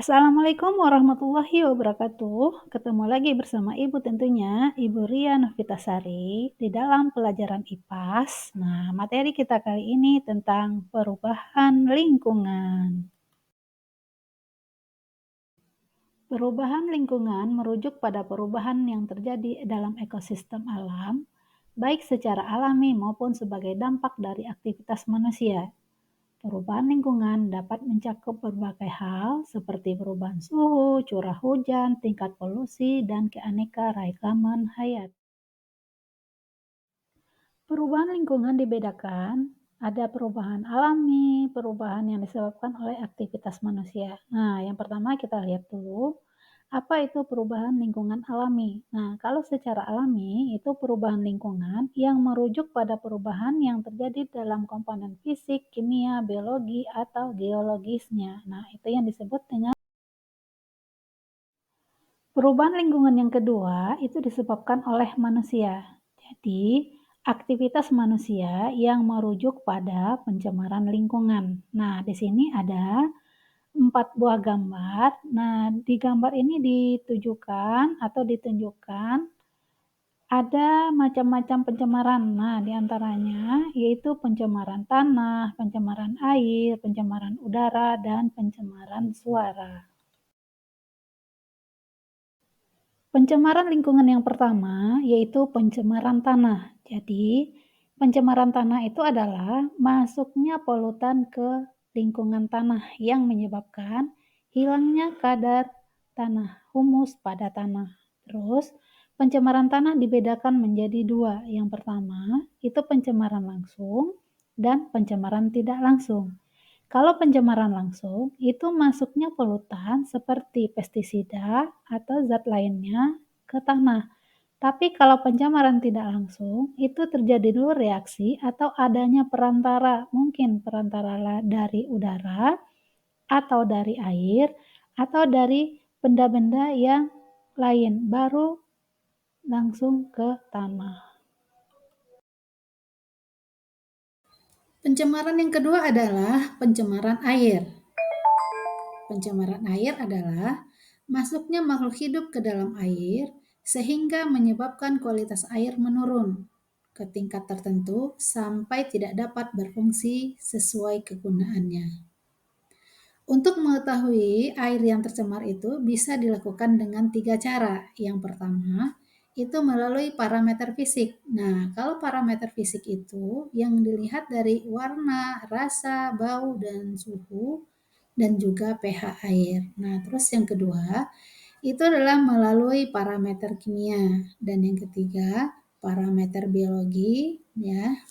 Assalamualaikum warahmatullahi wabarakatuh. Ketemu lagi bersama Ibu tentunya, Ibu Ria Novitasari di dalam pelajaran IPAS. Nah, materi kita kali ini tentang perubahan lingkungan. Perubahan lingkungan merujuk pada perubahan yang terjadi dalam ekosistem alam, baik secara alami maupun sebagai dampak dari aktivitas manusia. Perubahan lingkungan dapat mencakup berbagai hal seperti perubahan suhu, curah hujan, tingkat polusi, dan keanekaragaman hayat. Perubahan lingkungan dibedakan, ada perubahan alami, perubahan yang disebabkan oleh aktivitas manusia. Nah, yang pertama kita lihat dulu, apa itu perubahan lingkungan alami? Nah, kalau secara alami, itu perubahan lingkungan yang merujuk pada perubahan yang terjadi dalam komponen fisik, kimia, biologi, atau geologisnya. Nah, itu yang disebut dengan perubahan lingkungan yang kedua itu disebabkan oleh manusia. Jadi, aktivitas manusia yang merujuk pada pencemaran lingkungan. Nah, di sini ada 4 buah gambar. Nah, di gambar ini ditujukan atau ditunjukkan ada macam-macam pencemaran. Nah, di antaranya yaitu pencemaran tanah, pencemaran air, pencemaran udara, dan pencemaran suara. Pencemaran lingkungan yang pertama yaitu pencemaran tanah. Jadi, pencemaran tanah itu adalah masuknya polutan ke lingkungan tanah yang menyebabkan hilangnya kadar tanah, humus pada tanah. Terus, pencemaran tanah dibedakan menjadi dua. Yang pertama, itu pencemaran langsung dan pencemaran tidak langsung. Kalau pencemaran langsung, itu masuknya polutan seperti pestisida atau zat lainnya ke tanah. Tapi kalau pencemaran tidak langsung, itu terjadi dulu reaksi atau adanya perantara, mungkin perantara dari udara, atau dari air, atau dari benda-benda yang lain, baru langsung ke tanah. Pencemaran yang kedua adalah pencemaran air. Pencemaran air adalah masuknya makhluk hidup ke dalam air sehingga menyebabkan kualitas air menurun ke tingkat tertentu sampai tidak dapat berfungsi sesuai kegunaannya. Untuk mengetahui air yang tercemar itu bisa dilakukan dengan 3 cara. Yang pertama, itu melalui parameter fisik. Nah, kalau parameter fisik itu yang dilihat dari warna, rasa, bau, dan suhu, dan juga pH air. Nah, terus yang kedua, itu adalah melalui parameter kimia. Dan yang ketiga, parameter biologi, ya.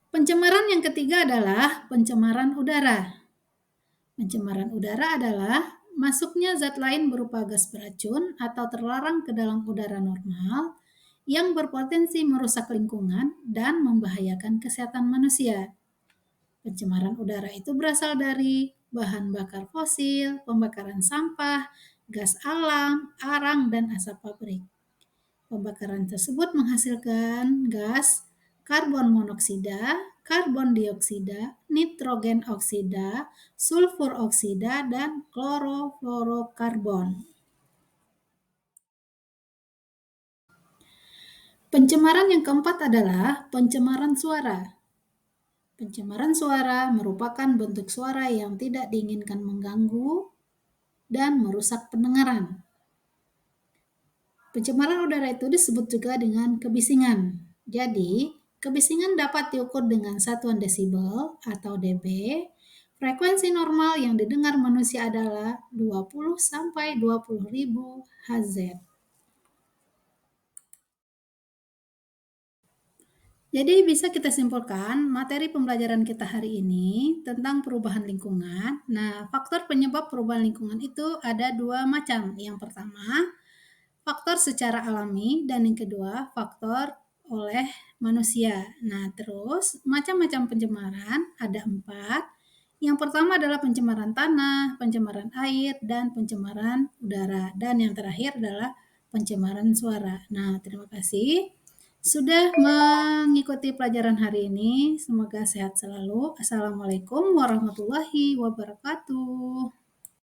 Pencemaran yang ketiga adalah pencemaran udara. Pencemaran udara adalah masuknya zat lain berupa gas beracun atau terlarang ke dalam udara normal yang berpotensi merusak lingkungan dan membahayakan kesehatan manusia. Pencemaran udara itu berasal dari bahan bakar fosil, pembakaran sampah, gas alam, arang, dan asap pabrik. Pembakaran tersebut menghasilkan gas karbon monoksida, karbon dioksida, nitrogen oksida, sulfur oksida, dan klorofluorokarbon. Pencemaran yang keempat adalah pencemaran suara. Pencemaran suara merupakan bentuk suara yang tidak diinginkan mengganggu dan merusak pendengaran. Pencemaran udara itu disebut juga dengan kebisingan. Jadi, kebisingan dapat diukur dengan satuan desibel atau dB. Frekuensi normal yang didengar manusia adalah 20 sampai 20 ribu Hz. Jadi bisa kita simpulkan materi pembelajaran kita hari ini tentang perubahan lingkungan. Nah, faktor penyebab perubahan lingkungan itu ada dua macam. Yang pertama, faktor secara alami, dan yang kedua, faktor oleh manusia. Nah, terus macam-macam pencemaran ada 4. Yang pertama adalah pencemaran tanah, pencemaran air, dan pencemaran udara. Dan yang terakhir adalah pencemaran suara. Nah, terima kasih. sudah mengikuti pelajaran hari ini. Semoga sehat selalu. Assalamualaikum warahmatullahi wabarakatuh.